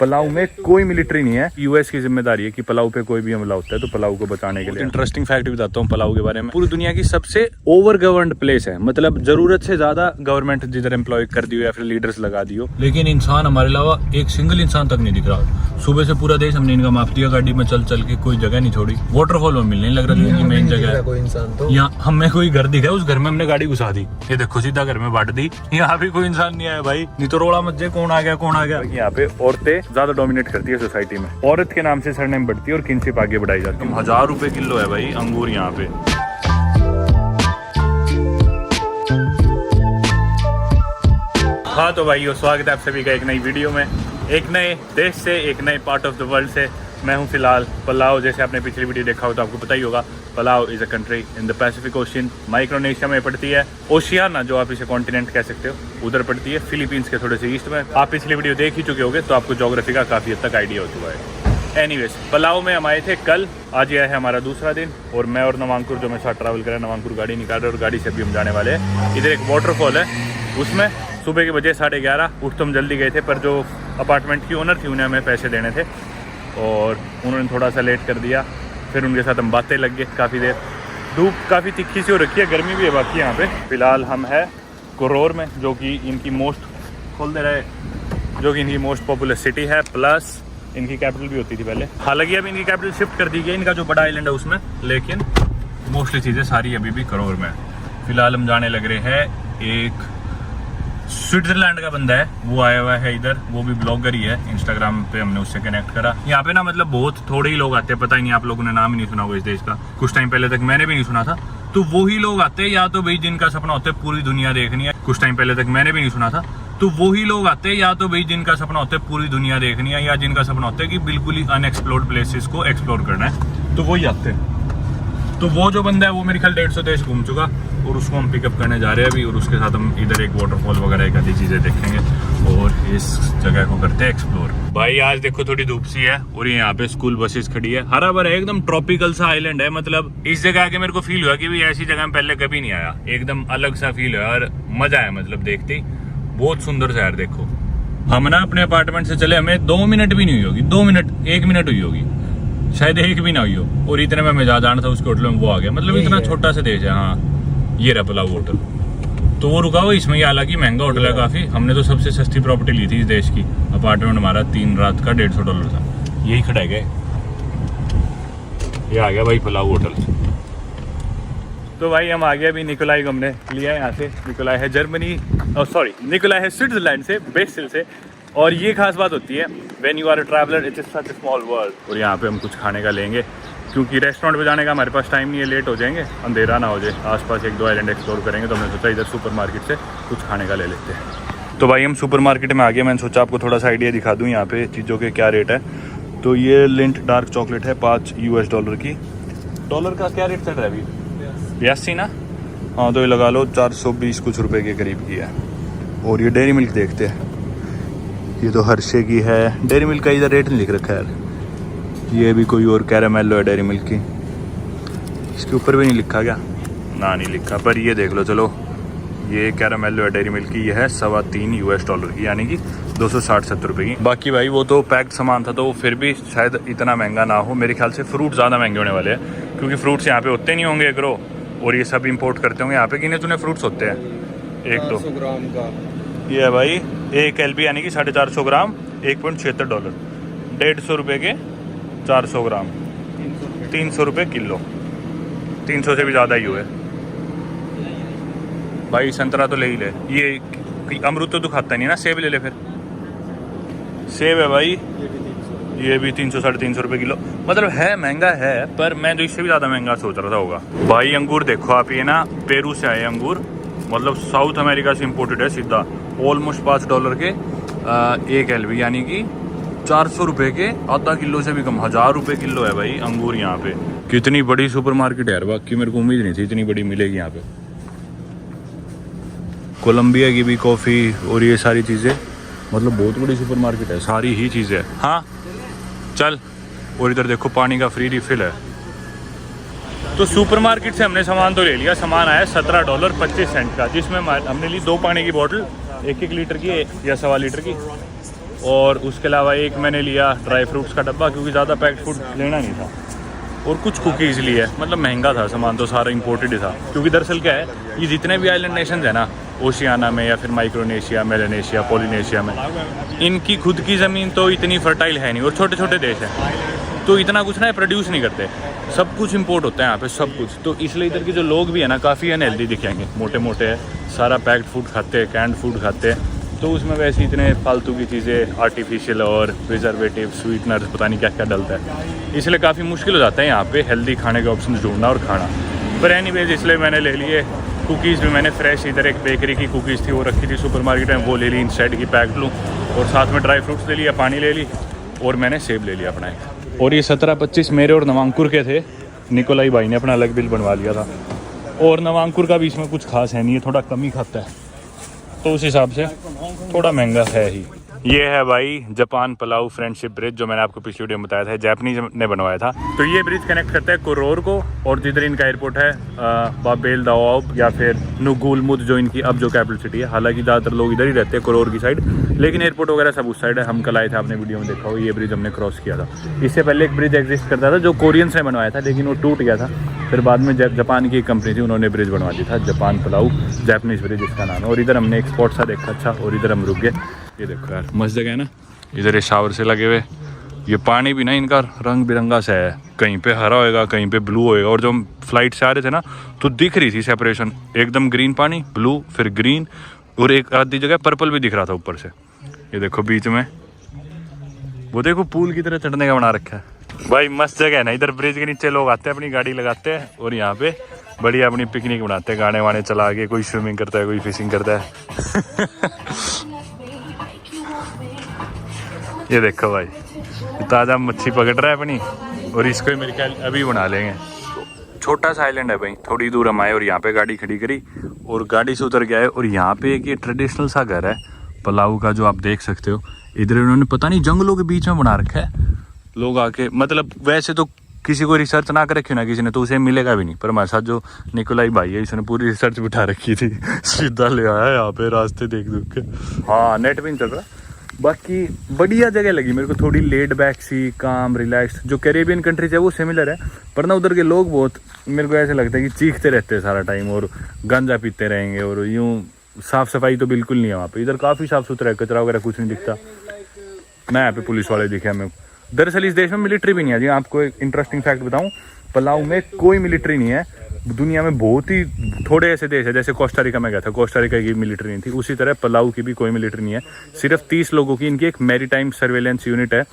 Palau में कोई military नहीं है, यूएस की जिम्मेदारी है कि पलाऊ पे कोई भी हमला होता है तो पलाऊ को बचाने के लिए। इंटरेस्टिंग फैक्ट बताता हूँ पलाऊ के बारे में, पूरी दुनिया की सबसे ओवर गवर्नड प्लेस है, मतलब जरूरत से ज्यादा गवर्नमेंट जिधर एम्प्लॉय कर दी हो या फिर लीडर्स लगा दी हो, लेकिन इंसान हमारे अलावा एक सिंगल इंसान तक नहीं दिख रहा। सुबह से पूरा देश हमने इनका माफ दिया, गाड़ी में चल चल के कोई जगह नहीं छोड़ी। वाटरफॉल में मिलने लग रहा है मेन जगह है। कोई इंसान तो यहाँ हमें कोई घर दिखा, उस घर में हमने गाड़ी घुसा दी, ये देखो सीधा घर में बांट दी। यहाँ भी कोई इंसान नहीं आया भाई, नहीं तो रोड़ा मत जाए कौन आ गया कौन आ गया। यहाँ पे औरतें ज्यादा डोमिनेट करती है सोसाइटी में, औरत के नाम से सरनेम बढ़ती है और किनशिप आगे बढ़ाई जाती है। 1000 रुपए किलो है भाई अंगूर यहाँ पे। हाँ तो भाइयों, स्वागत है आप सभी का एक नई वीडियो में, एक नए देश से, एक नए पार्ट ऑफ द वर्ल्ड से। मैं हूँ फिलहाल पलाऊ। जैसे आपने पिछली वीडियो देखा हो तो आपको पता ही होगा, Palau is a country in the Pacific ocean, Micronesia में पड़ती है। ओशियाना जो आप इसे कॉन्टिनेंट कह सकते हो, उधर पड़ती है, फिलीपींस के थोड़े से ईस्ट में। आप पिछली वीडियो देख ही चुके होंगे तो आपको ज्योग्राफी का काफ़ी हद तक आइडिया हो चुका है। एनीवेज, पलाऊ में हम आए थे कल, आज यह है हमारा दूसरा दिन और मैं और नवांकुर जो मेरे साथ ट्रैवल कर रहे हैं, नवांकुर गाड़ी निकाल रहे हैं और गाड़ी से भी हम जाने वाले हैं। इधर एक वाटरफॉल है, उसमें सुबह के बजे 11:30 उठ तो हम जल्दी गए थे, पर जो अपार्टमेंट की ओनर थी उन्हें हमें पैसे देने थे और उन्होंने थोड़ा सा लेट कर दिया। फिर उनके साथ हम बातें लग गए काफ़ी देर। धूप काफ़ी तिखी सी हो रखी है, गर्मी भी है बाकी यहाँ पे। फिलहाल हम है कुरोर में, जो कि इनकी मोस्ट पॉपुलर सिटी है, प्लस इनकी कैपिटल भी होती थी पहले। हालांकि अब इनकी कैपिटल शिफ्ट कर दी गई, इनका जो बड़ा आइलैंड है उसमें, लेकिन मोस्टली चीज़ें सारी अभी भी कुरोर में है। फिलहाल हम जाने लग रहे हैं, एक स्विट्जरलैंड का बंदा है वो आया हुआ है इधर, वो भी ब्लॉगर ही है, इंस्टाग्राम पे हमने उससे कनेक्ट करा। यहाँ पे ना मतलब बहुत थोड़े ही लोग आते हैं, पता ही नहीं आप लोगों ने नाम ही नहीं सुना होगा इस देश का, कुछ टाइम पहले तक मैंने भी नहीं सुना था। तो वही लोग आते हैं, या तो भाई जिनका सपना होता है पूरी दुनिया देखनी है, कुछ टाइम पहले तक मैंने भी नहीं सुना था। तो वही लोग आते हैं, या तो भाई जिनका सपना होता है पूरी दुनिया देखनी है, या जिनका सपना होता है कि बिल्कुल ही अनएक्सप्लोर्ड प्लेसेस को एक्सप्लोर करना है, तो वही आते हैं। तो वो जो बंदा है वो मेरे ख्याल 150 देश घूम चुका और उसको हम पिकअप करने जा रहे हैं अभी, और उसके साथ हम इधर एक वाटरफॉल वगैरह एक आधी चीज़ें देखेंगे और इस जगह को करते हैं एक्सप्लोर। भाई आज देखो थोड़ी धूप सी है और यहाँ पे स्कूल बसेस खड़ी है, हरा भरा एकदम ट्रॉपिकल सा आइलैंड है। मतलब इस जगह आके मेरे को फील हुआ कि भी ऐसी जगह में पहले कभी नहीं आया, एकदम अलग सा फील है और मजा है, मतलब देखते ही बहुत सुंदर सा यार। देखो हम ना अपने अपार्टमेंट से चले, हमें 2 मिनट भी नहीं हुई होगी, 2 मिनट 1 मिनट हुई होगी, शायद 1 भी ना हुई हो, और इतने में मैं जा जाना था उसके होटल में, वो आ गया। मतलब इतना छोटा सा देश है। हाँ ये रहा पलाऊ होटल, तो वो रुका हुआ इसमें। हालांकि महंगा होटल है काफ़ी, हमने तो सबसे सस्ती प्रॉपर्टी ली थी इस देश की। अपार्टमेंट हमारा 3 रात का $150 था, यही खड़ा गए, ये आ गया भाई पलाऊ होटल। तो भाई हम आ गए अभी, निकोलाई को हमने लिया है यहाँ से। निकोलाई है जर्मनी, निकोलाई है स्विट्जरलैंड से, बेसिल से। और ये खास बात होती है, when you are a traveller it is such a small world. और यहाँ पे हम कुछ खाने का लेंगे, क्योंकि रेस्टोरेंट पे जाने का हमारे पास टाइम नहीं है, लेट हो जाएंगे, अंधेरा ना हो जाए। आसपास 1-2 आइलैंड एक्सप्लोर करेंगे, तो हमने सोचा इधर सुपरमार्केट से कुछ खाने का ले लेते हैं। तो भाई हम सुपरमार्केट में आ गए, मैंने सोचा आपको थोड़ा सा आइडिया दिखा दूँ यहाँ पे चीज़ों के क्या रेट है। तो ये लिंट डार्क चॉकलेट है $5 की। डॉलर का क्या रेट चल रहा है अभी? 82 ना? हाँ तो ये लगा लो 420 कुछ रुपए के करीब की है। और ये डेयरी मिल्क देखते हैं, ये तो हर्षे की है। डेयरी मिल्क का इधर रेट नहीं लिख रखा है यार, ये भी कोई और कैरामेलो है डेयरी मिल्क की, इसके ऊपर भी नहीं लिखा क्या? ना नहीं लिखा, पर ये देख लो चलो, ये कैरामेलो है डेयरी मिल्क की, ये है $3.25 की, यानी कि 260-70 रुपये की। बाकी भाई वो तो पैक्ड सामान था, तो फिर भी शायद इतना महंगा ना हो। मेरे ख्याल से फ्रूट ज़्यादा महंगे होने वाले हैं, क्योंकि फ्रूट्स यहाँ पे होते नहीं होंगे ग्रो, और ये सब इम्पोर्ट करते होंगे यहाँ पे। गिने चुने फ्रूट्स होते हैं, 1-2 ग्राम का ये है भाई 1 LB, यानी कि 450 ग्राम, $1.76, $150 के 400 ग्राम, 300 रुपये किलो, 300 से भी ज़्यादा ही हुए भाई। संतरा तो ले ही ले, ये अमरूद तो खाता नहीं ना, सेब ले ले फिर। सेब है भाई, ये भी 300-350 रुपये किलो। मतलब है महंगा है, पर मैं तो इससे भी ज़्यादा महंगा सोच रहा था होगा। भाई अंगूर देखो आप, ये ना पेरू से आए अंगूर, मतलब साउथ अमेरिका से इम्पोर्टेड है सीधा। ऑलमोस्ट $5 के 1 LB, यानी कि 400 रुपये के आधा किलो से भी कम, 1000 रुपये किलो है भाई अंगूर यहाँ पे। कितनी बड़ी सुपरमार्केट है यार, बाकी मेरे को उम्मीद नहीं थी इतनी बड़ी मिलेगी यहाँ पे। कोलंबिया की भी कॉफ़ी और ये सारी चीज़ें, मतलब बहुत बड़ी सुपरमार्केट है, सारी ही चीज़ें। हाँ चल, और इधर देखो पानी का फ्री रिफिल है। तो सुपरमार्केट से हमने सामान तो ले लिया, सामान आया $17.25 का, जिसमें हमने ली 2 पानी की बोतल, 1-1 लीटर की या 1.25 लीटर की, और उसके अलावा एक मैंने लिया ड्राई फ्रूट्स का डब्बा, क्योंकि ज़्यादा पैक्ड फूड लेना नहीं था। और कुछ कुकीज़ लिए, मतलब महंगा था सामान तो सारा इंपोर्टेड ही था, क्योंकि दरअसल क्या है, ये जितने भी आइलैंड नेशंस है ना, ओशियाना में या फिर माइक्रोनेशिया, मेलानेशिया, पॉलिनेशिया में, इनकी खुद की ज़मीन तो इतनी फर्टाइल है नहीं, और छोटे छोटे देश हैं तो इतना कुछ ना प्रोड्यूस नहीं करते, सब कुछ इंपोर्ट होता है यहाँ पे सब कुछ। तो इसलिए इधर के जो लोग भी है ना काफ़ी अनहेल्दी दिखेंगे, मोटे मोटे हैं, सारा पैक्ड फूड खाते हैं, कैंड फूड खाते हैं, तो उसमें वैसे इतने फालतू की चीज़ें, आर्टिफिशियल और प्रिजर्वेटिव, स्वीटनर, पता नहीं क्या क्या डलता है, इसलिए काफ़ी मुश्किल हो जाता है यहाँ पे हेल्दी खाने के ऑप्शन ढूंढना और खाना। पर एनीवेज इसलिए मैंने ले लिए कुकीज़ भी। मैंने फ्रेश इधर एक बेकरी की कुकीज़ थी वो रखी थी सुपरमार्केट में, वो ले ली इंस्टेड की पैक्ड लूँ, और साथ में ड्राई फ्रूट्स ले लिया, पानी ले ली, और मैंने सेब ले लिया अपना एक। और ये 17-25 मेरे और नवांकुर के थे, निकोलाई भाई ने अपना अलग बिल बनवा लिया था, और नवांकुर का भी इसमें कुछ खास है नहीं, है थोड़ा कम ही खाता है, तो उस हिसाब से थोड़ा महंगा है ही। ये है भाई जापान पलाऊ फ्रेंडशिप ब्रिज, जो मैंने आपको पिछली वीडियो में बताया था, जापानीज ने बनवाया था। तो ये ब्रिज कनेक्ट करता है कोरोर को, और जिधर इनका एयरपोर्ट है बाबेल दाओब या फिर नुगुलमुद, जो इनकी अब जो कैपिटल सिटी है। हालांकि ज़्यादातर लोग इधर ही रहते हैं कोरोर की साइड, लेकिन एयरपोर्ट वगैरह सब उस साइड है। हम कल आए थे, आपने वीडियो में देखा हो, ये ब्रिज हमने क्रॉस किया था। इससे पहले एक ब्रिज एग्जिस्ट करता था जो कोरियंस ने बनवाया था, लेकिन वो टूट गया था। फिर बाद में जापान की एक कंपनी थी, उन्होंने ब्रिज बनवा दिया था, जापान पलाऊ जापानीज ब्रिज इसका नाम है। और इधर हमने एक स्पॉट सा देखा अच्छा, और इधर हम रुक गए। ये देखो यार मस्त जगह है ना, इधर ये शावर से लगे हुए, ये पानी भी ना इनका रंग बिरंगा सा है, कहीं पे हरा होएगा, कहीं पे ब्लू होएगा। और जो हम फ्लाइट से आ रहे थे ना, तो दिख रही थी सेपरेशन, एकदम ग्रीन पानी, ब्लू, फिर ग्रीन, और एक आधी जगह पर्पल भी दिख रहा था ऊपर से। ये देखो बीच में, वो देखो पूल की तरह चढ़ने का बना रखा है भाई, मस्त जगह है ना। इधर ब्रिज के नीचे लोग आते हैं, अपनी गाड़ी लगाते हैं, और यहाँ पे बढ़िया अपनी पिकनिक बनाते हैं, गाने वाने चला के, कोई स्विमिंग करता है, कोई फिशिंग करता है। ये देखो भाई, ताज़ा मच्छी पकड़ रहा है अपनी, और इसको ही मेरे ख्याल अभी बना लेंगे। छोटा सा आइलैंड है भाई, थोड़ी दूर हम आए और यहाँ पे गाड़ी खड़ी करी और गाड़ी से उतर गया है। और यहाँ पे एक ये ट्रेडिशनल सा घर है पलाऊ का, जो आप देख सकते हो। इधर उन्होंने पता नहीं जंगलों के बीच में बना रखा है, लोग आके, मतलब वैसे तो किसी को रिसर्च ना कर रखी ना किसी ने, तो उसे मिलेगा भी नहीं। पर हमारे साथ जो निकोलाई भाई है, इसने पूरी रिसर्च बिठा रखी थी, सीधा ले आया यहाँ पे रास्ते देख देख के। हाँ, नेट भी नहीं चल रहा। बाकी बढ़िया जगह लगी मेरे को, थोड़ी लेड बैक सी, काम, रिलैक्स। जो कैरेबियन कंट्रीज है वो सिमिलर है, पर ना उधर के लोग बहुत, मेरे को ऐसे लगता है कि चीखते रहते हैं सारा टाइम, और गांजा पीते रहेंगे, और यूँ साफ़ सफाई तो बिल्कुल नहीं है वहाँ पे। इधर काफ़ी साफ़ सुथरा है, कचरा वगैरह कुछ नहीं दिखता ना। यहाँ पे पुलिस वाले दिखे हमें। दरअसल इस देश में मिलिट्री भी नहीं है जी। आपको एक इंटरेस्टिंग फैक्ट बताऊँ, पलाऊ में कोई मिलिट्री नहीं है। दुनिया में बहुत ही थोड़े ऐसे देश है, जैसे कोस्टा रिका में गया था, कोस्टा रिका की मिलिट्री नहीं थी, उसी तरह पलाऊ की भी कोई मिलिट्री नहीं है। सिर्फ 30 लोगों की इनकी एक मैरीटाइम सर्वेलेंस यूनिट है।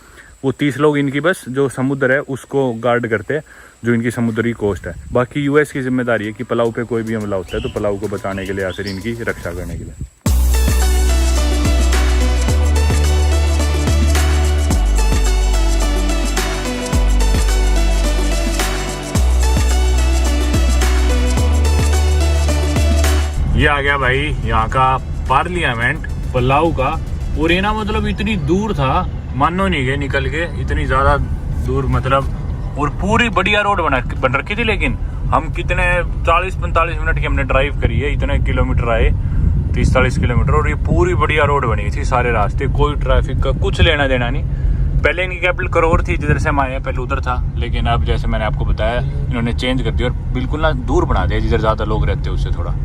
वो 30 लोग इनकी बस जो समुद्र है उसको गार्ड करते हैं, जो इनकी समुद्री कोस्ट है। बाकी यूएस की जिम्मेदारी है कि पलाऊ पे कोई भी हमला होता है तो पलाऊ को बचाने के लिए या फिर इनकी रक्षा करने के लिए। ये आ गया भाई यहाँ का पार्लियामेंट पलाऊ का। और ये ना मतलब इतनी दूर था, मानो नहीं गए निकल के, इतनी ज़्यादा दूर मतलब। और पूरी बढ़िया रोड बन रखी थी, लेकिन हम कितने 40-45 मिनट की हमने ड्राइव करी है, इतने किलोमीटर आए, 30-40 किलोमीटर, और ये पूरी बढ़िया रोड बनी थी, सारे रास्ते, कोई ट्रैफिक का कुछ लेना देना नहीं। पहले इनकी कैपिटल करोर थी जिधर से हम आए हैं, पहले उधर था, लेकिन अब जैसे मैंने आपको बताया इन्होंने चेंज कर दिया और बिल्कुल ना दूर बना दिया, जिधर ज़्यादा लोग रहते हैं उससे थोड़ा।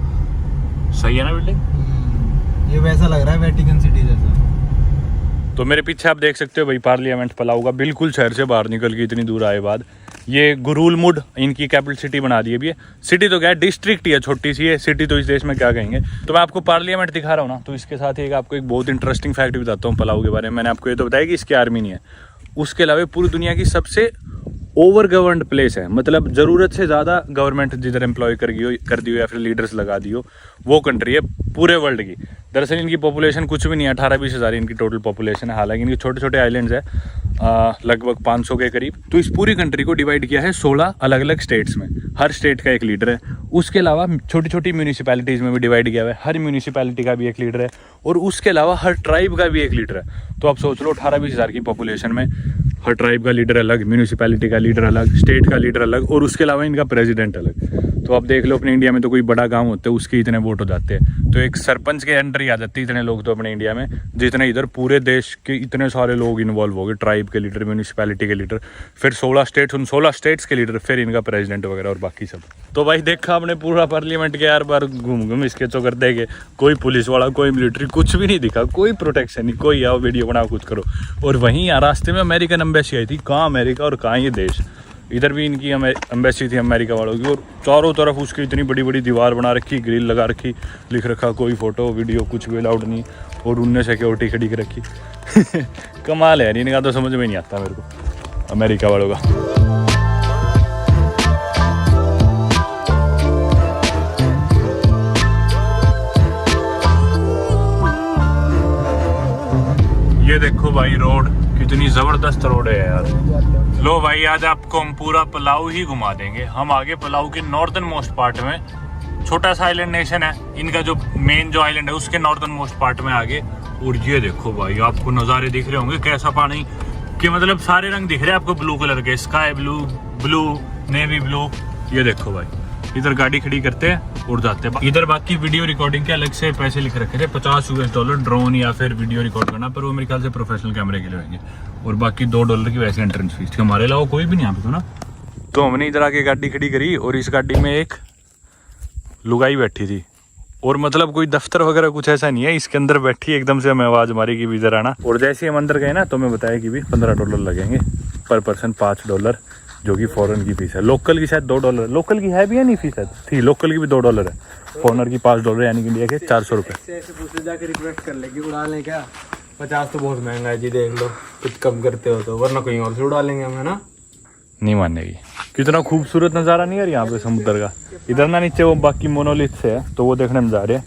सही है ना बिल्डिंग? ये वैसा लग रहा है वेटिकन सिटी जैसा। तो मेरे पीछे आप देख सकते हो भाई पार्लियामेंट पलाऊ का, बिल्कुल शहर से बाहर निकल के इतनी दूर आए बाद। ये गुरुलमुड इनकी कैपिटल सिटी बना दी है। सिटी तो क्या है, डिस्ट्रिक्ट ही है, छोटी सी है, सिटी तो इस देश में क्या कहेंगे। तो मैं आपको पार्लियामेंट दिखा रहा हूँ ना, तो इसके साथ ही आपको एक बहुत इंटरेस्टिंग फैक्ट बताता हूँ पलाऊ के बारे में। मैंने आपको ये तो बताया कि इसकी आर्मी नहीं है, उसके अलावा पूरी दुनिया की सबसे ओवर गवर्नड प्लेस है, मतलब ज़रूरत से ज़्यादा गवर्नमेंट जिधर एम्प्लॉय कर दी हो या फिर लीडर्स लगा दी हो, वो कंट्री है पूरे वर्ल्ड की। दरअसल इनकी पॉपुलेशन कुछ भी नहीं है, 18-20 हज़ार इनकी टोटल पॉपुलेशन है। हालांकि इनके छोटे छोटे आइलैंड्स है, लगभग 500 के करीब। तो इस पूरी कंट्री को डिवाइड किया है 16 अलग अलग स्टेट्स में, हर स्टेट का एक लीडर है। उसके अलावा छोटी छोटी म्यूनिसिपैलिटीज़ में भी डिवाइड किया हुआ है, हर म्यूनिसिपैलिटी का भी एक लीडर है, और उसके अलावा हर ट्राइब का भी एक लीडर है। तो आप सोच लो 18-20 हज़ार की पॉपुलेशन में हर ट्राइब का लीडर अलग, म्यूनिसिपैलिटी का लीडर अलग, स्टेट का लीडर अलग, और उसके अलावा इनका प्रेसिडेंट अलग। तो आप देख लो अपने इंडिया में तो कोई बड़ा गांव होता है उसके इतने वोट हो जाते हैं, तो एक सरपंच के अंडर ही आ जाते हैं इतने लोग तो अपने इंडिया में, जितने इधर पूरे देश के इतने सारे लोग इन्वॉल्व हो गए, ट्राइब के लीडर, म्यूनिसिपैलिटी के लीडर, फिर 16 स्टेट्स, उन 16 स्टेट्स के लीडर, फिर इनका प्रेसिडेंट वगैरह और बाकी सब। तो भाई देखा आपने पूरा पार्लियामेंट के यार बार घूम इसके चौकर देखे, कोई पुलिस वाला, कोई मिलिट्री, कुछ भी नहीं दिखा, कोई प्रोटेक्शन नहीं, कोई आओ वीडियो बनाओ कुछ करो। और वहीं रास्ते में अमेरिकन एम्बेसी आई थी, कहाँ अमेरिका और कहाँ ये देश, इधर भी इनकी एम्बेसी थी अमेरिका वालों की, और चारों तरफ उसकी इतनी बड़ी बड़ी दीवार बना रखी, ग्रिल लगा रखी, लिख रखा कोई फोटो वीडियो कुछ भी अलाउड नहीं, और उनने सिक्योरिटी खड़ी कर रखी। कमाल है, इनका तो समझ में नहीं आता मेरे को अमेरिका वालों का। ये देखो भाई रोड, कितनी जबरदस्त रोड है यार। लो भाई आज आपको हम पूरा पलाऊ ही घुमा देंगे। हम आगे पलाऊ के नॉर्दर्न मोस्ट पार्ट में, छोटा सा आइलैंड नेशन है, इनका जो मेन जो आइलैंड है उसके नॉर्दर्न मोस्ट पार्ट में आगे। और ये देखो भाई आपको नज़ारे दिख रहे होंगे, कैसा पानी के मतलब सारे रंग दिख रहे हैं आपको ब्लू कलर के, sky blue, blue, navy blue. ये देखो भाई इधर गाड़ी खड़ी करते हैं और जाते हैं इधर। बाकी वीडियो रिकॉर्डिंग के अलग से पैसे लिख रखे थे, $50 ड्रोन या फिर वीडियो रिकॉर्ड करना, पर वो मेरे ख्याल से प्रोफेशनल कैमरे के लिए होंगे। और बाकी $2 की वैसे एंट्रेंस फीस, हमारे अलावा कोई भी नहीं यहाँ पे तो ना। तो हमने इधर आके गाड़ी खड़ी करी और इस गाड़ी में एक लुगाई बैठी थी, और मतलब कोई दफ्तर वगैरह कुछ ऐसा नहीं है, इसके अंदर बैठी एकदम से हमें आवाज मारी कि इधर आना। और जैसे हम अंदर गए ना तो मैं बताया कि भी $15 लगेंगे पर पर्सन, $5 जो कि फॉरेन की फीस है। लोकल की शायद $2, लोकल की है भी या नहीं फीस है थी, लोकल की भी $2 है, फॉरेनर की $5 यानी कि इंडिया के 400 रुपये। जाके रिक्वेस्ट कर लेंगे उड़ा लें क्या, 50 तो बहुत महंगा है जी, देख लो कुछ कम करते हो तो, वरना कहीं और से उड़ा लेंगे हम, है ना। नहीं मानेगी। कितना खूबसूरत नज़ारा नहीं है यहाँ पे समुद्र का। इधर ना नीचे वो बाकी मोनोलिथ से है तो वो देखने में जा रहे हैं।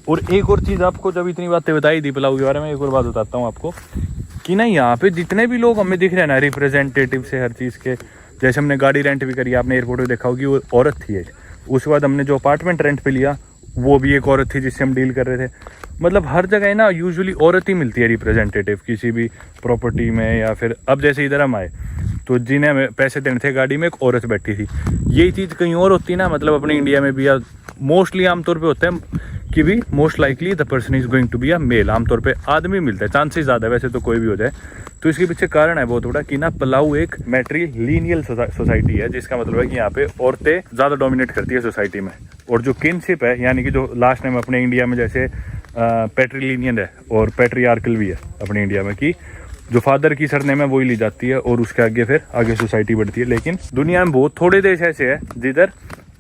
और एक और चीज़ आपको, जब इतनी बातें बताई थी पलाऊ के बारे में, एक और बात बताता हूँ आपको कि ना यहाँ पे जितने भी लोग हमें दिख रहे हैं ना, रिप्रेजेंटेटिव से हर चीज़ के, जैसे हमने गाड़ी रेंट भी करी, आपने एयरपोर्ट में देखा होगी, वो औरत थी एक। उसके बाद हमने जो अपार्टमेंट रेंट पे लिया वो भी एक औरत थी जिससे हम डील कर रहे थे। मतलब हर जगह ना यूजुअली औरत ही मिलती है रिप्रेजेंटेटिव किसी भी प्रॉपर्टी में, या फिर अब जैसे इधर हम आए तो जिन्हें हमें पैसे देने थे गाड़ी में एक औरत बैठी थी। यही चीज़ कहीं और होती ना, मतलब अपने इंडिया में भी या मोस्टली आमतौर पे होता है कि भी most likely the person is going to be a male, आमतौर पे आदमी मिलता है, चांसेस ज़्यादा है, वैसे तो कोई भी हो जाए। तो इसके पीछे कारण है बहुत बड़ा कि ना पलाऊ एक मैट्रिलिनियल सोसाइटी है, जिसका मतलब है कि यहाँ पे औरतें ज़्यादा डोमिनेट करती है सोसाइटी में। और जो किनशिप है, यानी कि जो लास्ट नेम अपने इंडिया में जैसे पैट्रिलिनियन है और पैट्रियार्कल भी है अपने इंडिया में, कि जो फादर की सरनेम है वही ली जाती है और उसके आगे फिर आगे सोसाइटी बढ़ती है। लेकिन दुनिया में बहुत थोड़े देश ऐसे हैं जिधर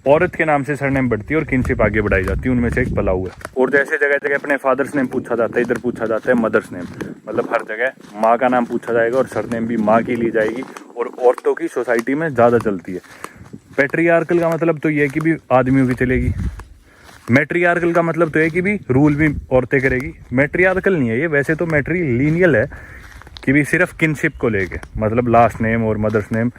औरत के नाम से सरनेम बढ़ती है और किनशिप आगे बढ़ाई जाती है, उनमें से एक पलाऊ है। और जैसे जगह जगह अपने फादर्स नेम पूछा जाता है, इधर पूछा जाता है मदर्स नेम, मतलब हर जगह माँ का नाम पूछा जाएगा और सरनेम भी माँ की ली जाएगी, और औरतों की सोसाइटी में ज़्यादा चलती है। पैट्रियार्कल का मतलब तो ये है कि भी आदमियों की चलेगी, मैट्रियार्कल का मतलब तो है कि भी रूल भी औरतें करेगी। मैट्रियार्कल नहीं है ये, वैसे तो मैट्रिलिनियल है कि भी सिर्फ किनशिप को लेके, मतलब लास्ट नेम और मदर्स नेम,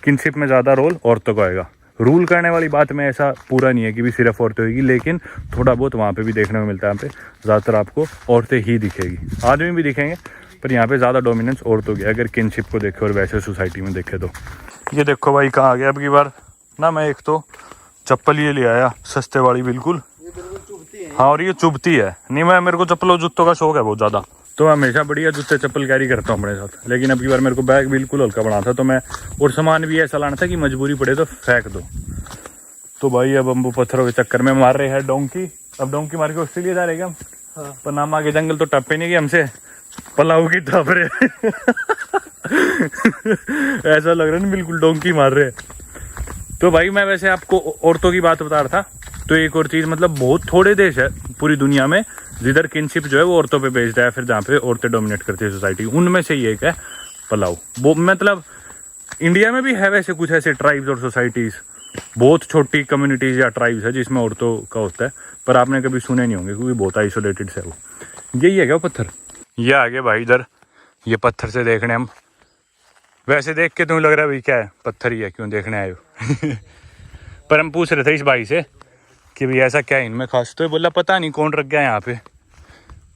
किनशिप में ज़्यादा रोल औरतों का आएगा। रूल करने वाली बात में ऐसा पूरा नहीं है कि भी सिर्फ औरतें होगी, लेकिन थोड़ा बहुत वहाँ पे भी देखने को मिलता है। यहाँ पे ज़्यादातर आपको औरतें ही दिखेगी, आदमी भी दिखेंगे, पर यहाँ पे ज़्यादा डोमिनेंस औरतों की अगर किनशिप को देखे और वैसे सोसाइटी में देखे तो। ये देखो भाई कहाँ आ गया अब की बार ना, मैं एक तो चप्पल ये ले आया सस्ते वाली, बिल्कुल हाँ, और ये चुभती है नहीं। मेरे को चप्पलों जूतों का शौक है बहुत ज़्यादा, तो मैं हमेशा बढ़िया जूते चप्पल कैरी करता हूँ अपने साथ। लेकिन अब की बार मेरे को बैग बिल्कुल हल्का बना था, तो मैं और सामान भी ऐसा लाना था कि मजबूरी पड़े तो फेंक दो। तो भाई अब हम वो पत्थरों के चक्कर में मार रहे हैं डोंकी। अब डोंकी मार के ऑस्ट्रेलिया जा रहे हैं हम। हाँ। पनामा के जंगल तो टप्पे नहीं गए हमसे, पलाऊ की टप रहे। ऐसा लग रहा है बिल्कुल डोंकी मार रहे हैं। तो भाई मैं वैसे आपको औरतों की बात बता रहा था, तो एक और चीज़, मतलब बहुत थोड़े देश है पूरी दुनिया में जिधर किनशिप जो है वो औरतों पे बेस्ड है, फिर जहाँ पे औरतें डोमिनेट करती है सोसाइटी, उनमें से ये एक है पलाऊ। वो मतलब इंडिया में भी है वैसे कुछ ऐसे ट्राइब्स और सोसाइटीज़, बहुत छोटी कम्युनिटीज़ या ट्राइब्स है जिसमें औरतों का होता है, पर आपने कभी सुने नहीं होंगे क्योंकि बहुत आइसोलेटेड है वो। यही है क्या वो पत्थर? ये आगे भाई इधर ये पत्थर से देखने हम, वैसे देख के तुम्हें लग रहा है भाई क्या है, पत्थर ही है, क्यों देखने आए हो? पर हम पूछ रहे थे इस भाई से कि भाई ऐसा क्या है इनमें खास, तो बोला पता नहीं कौन रख गया यहाँ पे,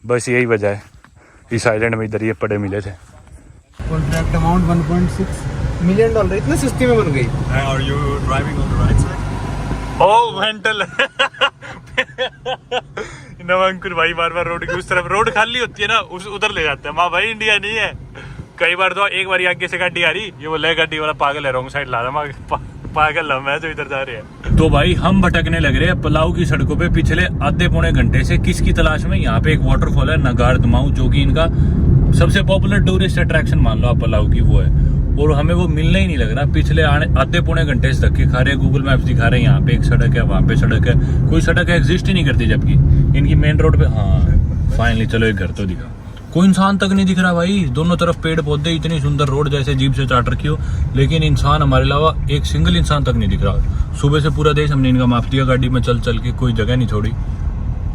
बस यही वजह है इस आइलैंड में इधर ये पड़े मिले थे। कॉन्ट्रैक्ट अमाउंट $1.6 मिलियन, इतने सस्ती में बन गई। Are you driving on the right side? Oh mental Navankur भाई बार बार रोड की उस तरफ, रोड खाली होती है ना उस उधर ले जाते हैं। माँ भाई इंडिया नहीं है। कई बार तो एक बार आगे से गाड़ी आ रही, ये बोले गाड़ी वाला पागल है, रॉन्ग साइड ला रहा, पागल है मैं जो इधर जा रहे हैं। तो भाई हम भटकने लग रहे हैं पलाऊ की सड़कों पे पिछले आधे पौने घंटे से। किसकी तलाश में? यहाँ पे एक वाटरफॉल है नगार दमाऊ, जो कि इनका सबसे पॉपुलर टूरिस्ट अट्रैक्शन मान लो आप पलाऊ की, वो है। और हमें वो मिलने ही नहीं लग रहा। पिछले आधे पौने घंटे से धक्के खा रहे हैं, गूगल मैप्स दिखा रहे हैं यहाँ पे एक सड़क है, वहाँ पे सड़क है, कोई सड़क एग्जिस्ट ही नहीं करती, जबकि इनकी मेन रोड पे। हाँ फाइनली चलो एक घर तो दिखा, कोई इंसान तक नहीं दिख रहा भाई। दोनों तरफ पेड़ पौधे, इतनी सुंदर रोड जैसे जीप से चाट रखी हो, लेकिन इंसान हमारे अलावा एक सिंगल इंसान तक नहीं दिख रहा। सुबह से पूरा देश हमने इनका माप दिया गाड़ी में चल चल के, कोई जगह नहीं छोड़ी।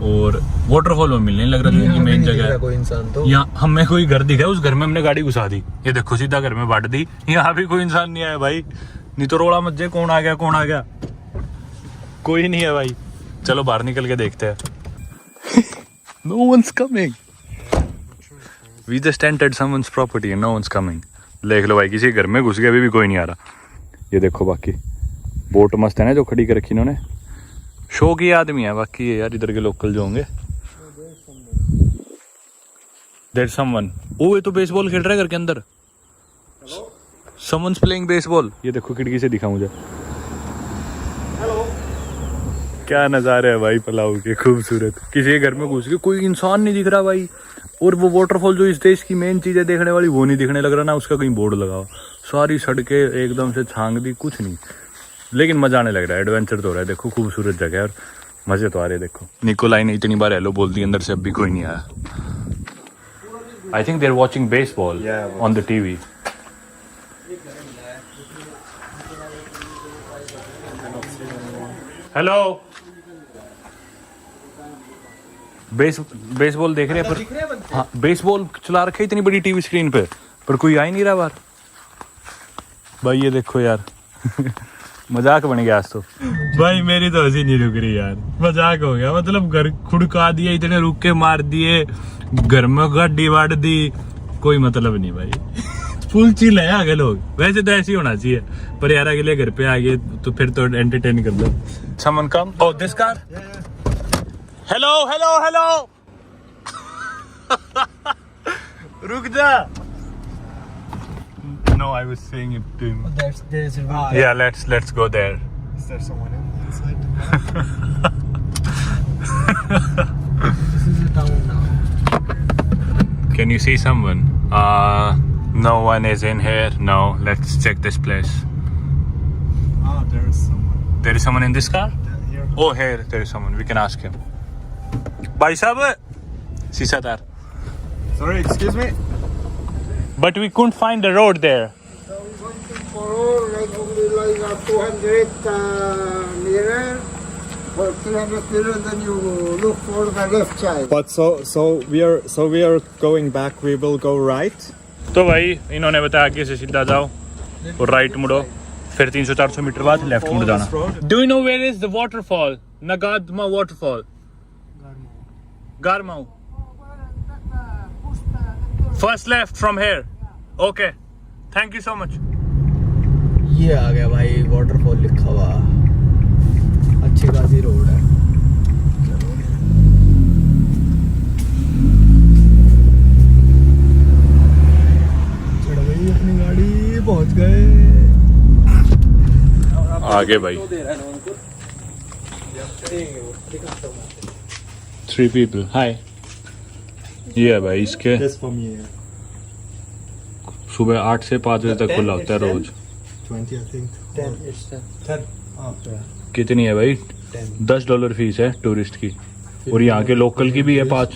और वाटरफॉल में मिलने लग रहा था मेन जगह है। कोई इंसान तो यहाँ हमें कोई घर दिखा, उस घर में हमने गाड़ी घुसा दी, ये देखो सीधा घर में बांट दी। यहाँ भी कोई इंसान नहीं आया भाई, नहीं तो रोड़ा मत जाए कौन आ गया कौन आ गया, कोई नहीं है भाई। चलो बाहर निकल के देखते हैं। No one's coming. We just entered someone's property and no one's coming. देख लो भाई किसी घर में घुस गया, अभी भी कोई नहीं आ रहा। ये देखो बाकी बोट मस्त है ना जो खड़ी कर रखी इन्होंने, शो की आदमी है बाकी ये यार, इधर के लोकल जो होंगे। There's someone. ओ ये तो बेसबॉल खेल रहा है घर के अंदर। Someone's playing baseball. ये देखो खिड़की से दिखा मुझे। क्या नज़ारे है भाई पलाऊ के, खूबसूरत। किसी के घर में घुस के कोई इंसान नहीं दिख रहा भाई। और वो वाटरफॉल जो इस देश की मेन चीज़ है देखने वाली, वो नहीं दिखने लग रहा ना, उसका कहीं बोर्ड लगा हो। सारी सड़कें एकदम से छांग दी, कुछ नहीं। लेकिन मजा आने लग रहा है, एडवेंचर तो हो रहा है। देखो खूबसूरत जगह है और मजे तो आ रहे हैं। देखो निकोलाई ने इतनी बार हेलो बोल दी, अंदर से अब भी कोई नहीं आया। I think they are watching baseball on the TV. Hello baseball देख रहे हैं पर, हाँ बेसबॉल चला रखे इतनी बड़ी टीवी स्क्रीन पे, पर कोई आ ही नहीं रहा बाहर भाई। ये देखो यार मजाक बन गया आज तो भाई, मेरी तो हंसी नहीं रुक रही यार, मजाक हो गया। मतलब घर खुड़का दिए, इतने रुक के मार दिए, घर में गाड़ी बांट दी, कोई मतलब नहीं भाई। फुल चिल है आगे लोग, वैसे तो ऐसे ही होना चाहिए, पर यार अगले घर पे आ गए तो फिर तो एंटरटेन कर दो। Someone come? Oh, this car? Hello, hello, hello. रुक जा। No, I was saying it to him. there's Yeah, let's go there. Is there someone inside? This is a town now. Can you see someone? No one is in here. No, let's check this place. There is someone. There is someone in this car? Here. Oh, here there is someone. We can ask him. भाई साहब, शीशादार। Sorry, excuse me. But we couldn't find the road there. So we going to follow like only like 200 meter or 300 meter, then you look for the left side. But so we are going back. We will go right. तो भाई इन्होंने बताया आगे से सीधा जाओ और right मुड़ो, फिर 300-400 मीटर बाद लेफ्ट मुड़ जाना। Do you know where is the waterfall? Nagadma waterfall. Garmau. First left from here. Okay. Thank you so much. ये आ गया भाई वाटरफॉल लिखा हुआ, अच्छी खासी रोड है। चढ़ गई अपनी गाड़ी, पहुंच गए आगे भाई। 3 people. Hi. ये है भाई इसके Just for me, सुबह 8 से 5 बजे तक खुला होता है रोज। 20 I think. 10. It's 10. Okay. कितनी है भाई? 10. $10 फीस है टूरिस्ट की, और यहाँ के लोकल की भी है 5।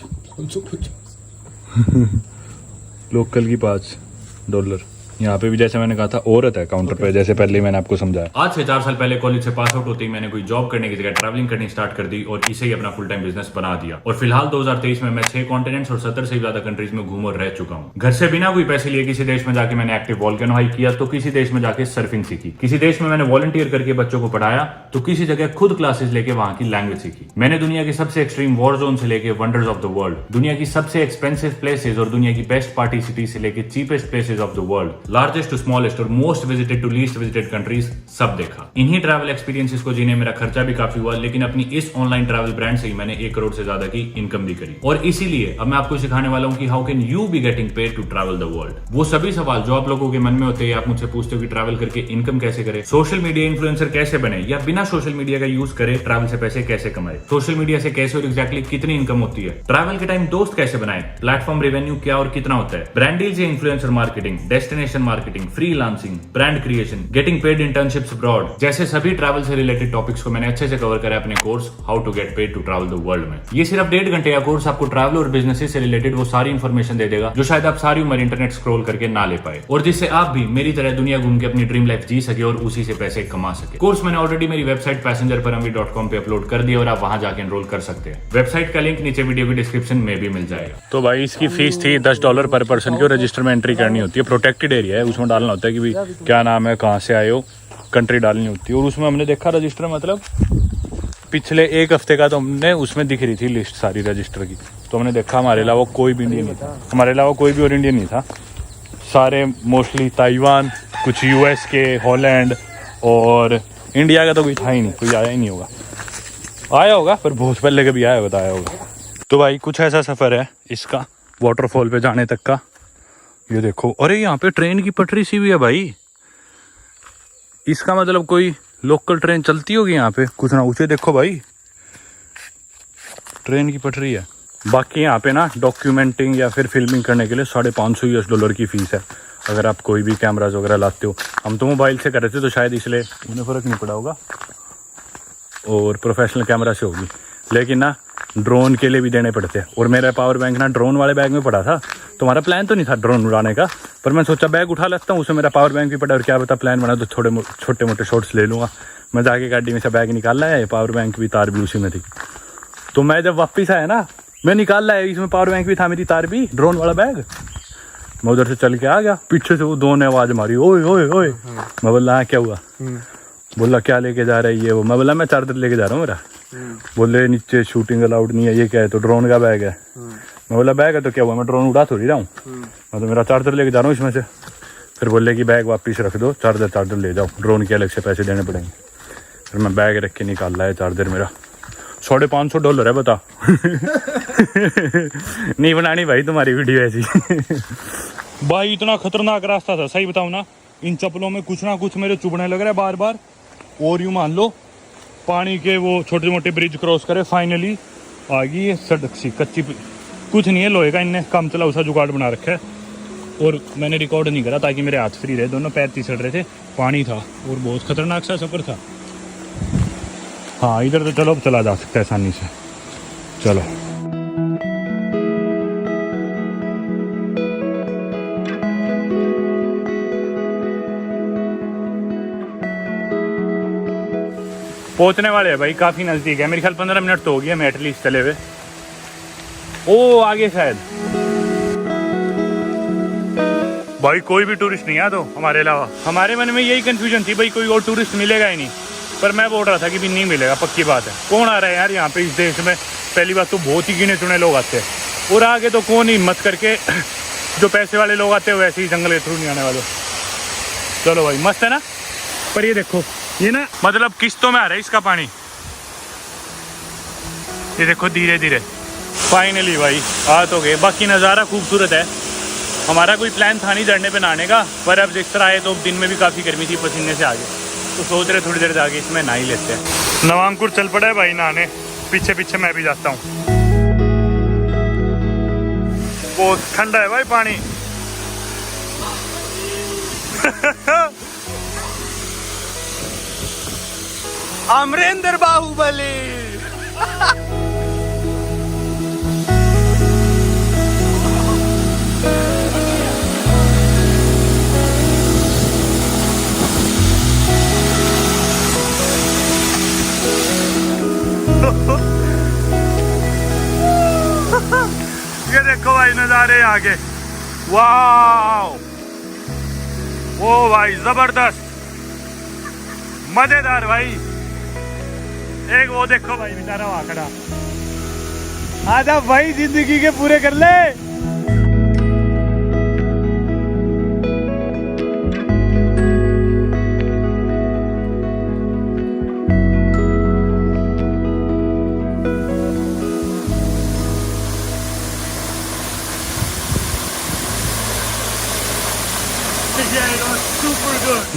लोकल की $5। यहाँ पे भी जैसे मैंने कहा था औरत है काउंटर पे, जैसे पहले मैंने आपको समझाया। आज से 4 साल पहले कॉलेज से पास आउट होते ही मैंने कोई जॉब करने की जगह ट्रैवलिंग करनी स्टार्ट कर दी और इसे ही अपना फुल टाइम बिजनेस बना दिया। और फिलहाल 2023 में मैं 6 कॉन्टिनेंट्स और 70 से भी ज्यादा कंट्रीज में घूम और रह चुका हूँ। घर से बिना कोई पैसे लिए किसी देश में जाके मैंने एक्टिव वॉल्केनो हाइक किया, तो किसी देश में जाके सर्फिंग सीखी, किसी देश में मैंने वॉलंटियर करके बच्चों को पढ़ाया, तो किसी जगह खुद क्लासेस लेके वहां की लैंग्वेज सीखी। मैंने दुनिया के सबसे एक्सट्रीम वॉर जोन से लेके वंडर्स ऑफ द वर्ल्ड, दुनिया की सबसे एक्सपेंसिव प्लेसेस और दुनिया की बेस्ट पार्टी सिटी से लेके cheapest places of the world, largest to smallest और most visited to least visited countries सब देखा। इन्हीं ट्रैवल एक्सपीरियंसेस को जीने मेरा खर्चा भी काफी हुआ, लेकिन अपनी इस ऑनलाइन ट्रैवल ब्रांड से ही मैंने 1 करोड़ से ज्यादा की इनकम भी करी। और इसीलिए अब मैं आपको सिखाने वाला हूँ कि how can you be getting paid to travel the world. वो सभी सवाल जो आप लोगों के मन में होते हैं, आप मुझसे पूछते हो कि ट्रैवल करके इनकम कैसे करें, सोशल मीडिया इन्फ्लुएंसर कैसे बने, या बिना सोशल मीडिया का यूज करे ट्रैवल से पैसे कैसे कमाए, सोशल मीडिया से कैसे और एग्जैक्टली कितनी इनकम होती है, ट्रैवल के टाइम दोस्त कैसे बनाए, प्लेटफॉर्म रेवेन्यू क्या और कितना होता है, ब्रांड डील्स या influencer marketing, destination marketing, freelancing, brand creation, getting paid internships abroad, जैसे सभी ट्रैवल से रिलेटेड टॉपिक्स को मैंने अच्छे से कवर करा अपने course how to get paid to travel the world में। ये सिर्फ 1.5 घंटे का कोर्स आपको ट्रैवल और बिजनेस से रिलेटेड वो सारी इन्फॉर्मेशन दे देगा जो शायद आप सारी उम्र इंटरनेट स्क्रॉल करके ना ले पाए, और जिससे आप भी मेरी तरह दुनिया घूम के अपनी ड्रीम लाइफ जी सके और उसी से पैसे कमा सके। कोर्स मैंने ऑलरेडी मेरी वेबसाइट passengerparamveer.com पे अपलोड कर दिया और आप वहां जाके एनरोल कर सकते हैं। वेबसाइट का लिंक नीचे वीडियो की डिस्क्रिप्शन में भी मिल जाएगा। तो भाई इसकी फीस थी $10 पर पर्सन की, और रजिस्टर में एंट्री करनी होती है। प्रोटेक्टेड एरिया है, उसमें डालना होता है कि भाई क्या नाम है, कहाँ से आए हो, कंट्री डालनी होती है। और उसमें हमने देखा रजिस्टर मतलब पिछले 1 हफ्ते का तो हमने उसमें दिख रही थी लिस्ट सारी रजिस्टर की, तो हमने देखा हमारे अलावा कोई भी इंडियन नहीं था, हमारे अलावा कोई भी और इंडियन नहीं था। सारे मोस्टली ताइवान, कुछ US के, हॉलैंड, और इंडिया का तो कोई था ही नहीं, कोई आया ही नहीं होगा। आया होगा पर बहुत पहले कभी आया होगा तो आया होगा। तो भाई कुछ ऐसा सफ़र है इसका वाटरफॉल पे जाने तक का। ये देखो, अरे यहाँ पे ट्रेन की पटरी सी भी है भाई। इसका मतलब कोई लोकल ट्रेन चलती होगी यहाँ पे, कुछ ना कुछ। देखो भाई ट्रेन की पटरी है। बाकी यहाँ पे ना डॉक्यूमेंटिंग या फिर फिल्मिंग करने के लिए $550 की फ़ीस है, अगर आप कोई भी कैमराज वगैरह लाते हो। हम तो मोबाइल से कर रहे थे तो शायद इसलिए उन्हें फ़र्क नहीं पड़ा होगा, और प्रोफेशनल कैमरा से होगी। लेकिन ना ड्रोन के लिए भी देने पड़ते हैं, और मेरा पावर बैंक ना ड्रोन वाले बैग में पड़ा था। तो हमारा प्लान तो नहीं था ड्रोन उड़ाने का, पर मैं सोचा बैग उठा लेता हूँ, उसमें मेरा पावर बैंक भी पड़ा, और क्या पता प्लान बना तो छोटे मोटे शॉट्स ले लूँगा। मैं जाके गाड़ी में से बैग निकाल लाया, पावर बैंक भी, तार भी उसी में थी। तो मैं जब वापस आया ना, मैं निकाल लाया, इसमें पावर बैंक भी था, मेरी तार भी, ड्रोन वाला बैग। मैं उधर से चल के आ गया, पीछे से वो 2 ने आवाज़ मारी, ओए ओए ओए। मैं बोला हाँ क्या हुआ? बोला क्या लेके जा रहा है ये वो? मैं बोला मैं चार्जर लेके जा रहा हूँ मेरा। बोले नीचे शूटिंग अलाउड नहीं है। ये क्या है? तो ड्रोन का बैग है। मैं बोला बैग है तो क्या हुआ, मैं ड्रोन उड़ा थोड़ी रहा हूँ, मैं तो मेरा चार्जर लेके जा रहा हूँ इसमें से। फिर बोले कि बैग वापस रख दो, चार्जर ले जाओ, ड्रोन के अलग से पैसे देने पड़ेंगे। फिर मैं बैग रख के निकाल लाया चार्जर मेरा। $550 है बता। नहीं बनानी भाई तुम्हारी वीडियो ऐसी। भाई इतना खतरनाक रास्ता था, सही बताऊँ ना, इन चप्पलों में कुछ ना कुछ मेरे चुभने लग रहा है बार बार। और यूँ मान लो पानी के वो छोटे मोटे ब्रिज क्रॉस करे, फाइनली आ गई ये सड़क सी कच्ची। कुछ नहीं है, लोहे का इनने काम चला उसा जुगाड़ बना रखा है। और मैंने रिकॉर्ड नहीं करा ताकि मेरे हाथ फ्री रहे, दोनों पैर तीसड़ रहे थे, पानी था और बहुत खतरनाक सा सफ़र था। हाँ इधर तो चलो अब चला जा सकता है आसानी से, चलो। पहुंचने वाले हैं भाई, काफी नजदीक है, मेरे ख्याल 15 मिनट तो हो गया मैं एटलीस्ट चले हुए। ओ आगे शायद भाई कोई भी टूरिस्ट नहीं है तो हमारे अलावा। हमारे मन में यही कंफ्यूजन थी भाई कोई और टूरिस्ट मिलेगा ही नहीं, पर मैं बोल रहा था कि भी नहीं मिलेगा, पक्की बात है। कौन आ रहा है यार यहाँ पे इस देश में? पहली बात तो बहुत ही गिने चुने लोग आते हैं, और आगे तो कौन ही हिम्मत करके जो पैसे वाले लोग आते हैं वैसे ही जंगल के थ्रू नहीं आने वाले। चलो भाई मस्त है ना। पर ये देखो ये ना मतलब किस्तों में आ रहा है इसका पानी, ये देखो धीरे धीरे। फाइनली भाई आ तो गए। बाकी नज़ारा खूबसूरत है। हमारा कोई प्लान था नहीं चढ़ने पे नहाने का, पर अब जिस तरह आए तो दिन में भी काफ़ी गर्मी थी, पसीने से आगे, तो सोच रहे थोड़ी देर जाके इसमें नहा ही लेते हैं। नवांकुर चल पड़ा है भाई नहाने, पीछे पीछे मैं भी जाता हूँ। बहुत ठंडा है भाई पानी। अमरेंद्र बाहुबली। ये देखो भाई नज़ारे आगे, वाह ओ भाई जबरदस्त मजेदार भाई। एक वो देखो भाई बेचारा वहां खड़ा, आजा भाई जिंदगी के पूरे कर ले।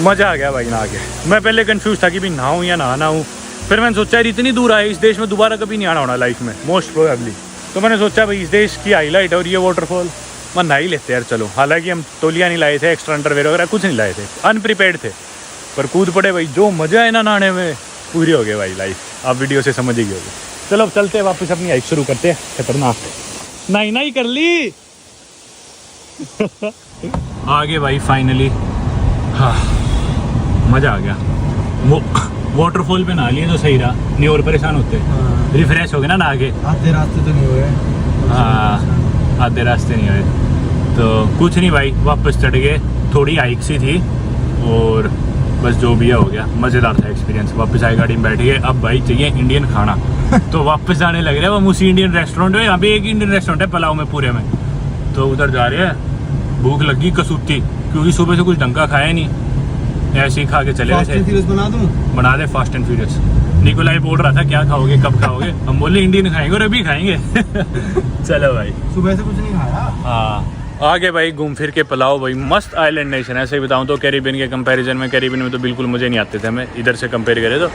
मजा आ गया भाई नहा के। मैं पहले कंफ्यूज था कि भी नहाऊं या ना नहाऊं, फिर मैंने सोचा यार इतनी दूर आए, इस देश में दोबारा कभी नहीं आना होना लाइफ में मोस्ट प्रोबेबली, तो मैंने सोचा भाई इस देश की हाईलाइट और ये वाटरफॉल मैं नहा ही लेते यार चलो। हालांकि हम तौलिया नहीं लाए थे, एक्स्ट्रा अंडरवेयर वगैरह कुछ नहीं लाए थे, अनप्रिपेयर्ड थे, पर कूद पड़े भाई। जो मजा है ना नहाने में, पूरी हो गई भाई लाइफ। आप वीडियो से समझ ही गए होगे। चलो अब चलते हैं वापस अपनी हाइक शुरू करते हैं। खतरनाक नहीं कर ली आगे भाई फाइनली। हाँ मजा आ गया। वो वाटरफॉल पे नहा लिए तो सही रहा, नहीं और परेशान होते। रिफ्रेश हो गए ना नहा के। आधे रास्ते तो नहीं हुए। हाँ आधे रास्ते नहीं हुए तो कुछ नहीं भाई, वापस चढ़ गए। थोड़ी हाइक सी थी और बस जो भी है हो गया, मज़ेदार था एक्सपीरियंस। वापस आए गाड़ी में बैठ गए। अब भाई चाहिए इंडियन खाना तो वापस जाने लग रहे हैं हम उसी इंडियन रेस्टोरेंट में। यहाँ पे एक इंडियन रेस्टोरेंट है पलाऊ में पूरे में, तो उधर जा रहे हैं। भूख लगी कसूती, क्योंकि सुबह से कुछ ढंग का खाया नहीं, ऐसे ही खा के चले गए थे। बना दूं? बना दे फास्ट एंड फ्यूरियस। निकोलाई बोल रहा था क्या खाओगे कब खाओगे, हम बोले इंडियन खाएंगे और अभी खाएंगे चलो भाई सुबह से कुछ नहीं खाया। हाँ आगे भाई घूम फिर के पलाओ भाई। मस्त आइलैंड नेशन है, ऐसे ही बताऊँ तो कैरिबियन के कंपैरिजन में। कैरिबियन में तो बिल्कुल मज़े नहीं आते थे हमें, इधर से कंपेयर करें तो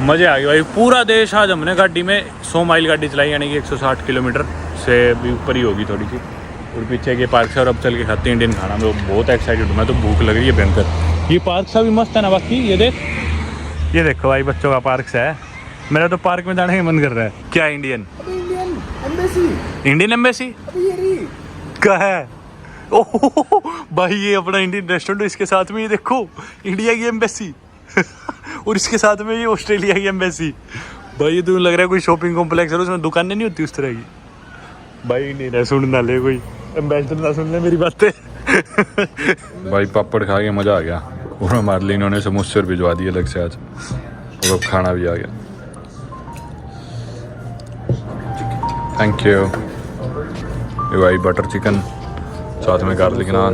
मज़े आ गए भाई। पूरा देश आज हमने गाड़ी में 100 माइल गाड़ी चलाई, यानी कि 160 किलोमीटर से भी ऊपर ही होगी थोड़ी सी। और पीछे के पार्क से और अब चल के खाते हैं इंडियन खाना। मैं बहुत एक्साइटेड हूँ, मैं तो भूख लग रही है भयंकर। ये पार्क सा भी मस्त है ना बाकी। ये देखो भाई बच्चों का पार्क सा है। मेरा तो पार्क में जाने का मन कर रहा है। क्या इंडियन एम्बेसी क्या है? ओह भाई ये अपना इंडियन रेस्टोरेंट, इसके साथ में ये देखो इंडिया की एम्बेसी और इसके साथ में ये ऑस्ट्रेलिया की एम्बेसी। भाई ये तो लग रहा है कोई शॉपिंग कॉम्प्लेक्स है, उसमें दुकानें नहीं होती उस तरह की। भाई नहीं सुन ना ले, कोई एम्बेसडर ना सुन ले मेरी बातें भाई पापड़ खा के मज़ा आ गया। और हमारे लिए इन्होंने समोसे और भिजवा दिए अलग से आज, और खाना भी आ गया। Thank you. ये भाई बटर चिकन, साथ में गार्लिक नान।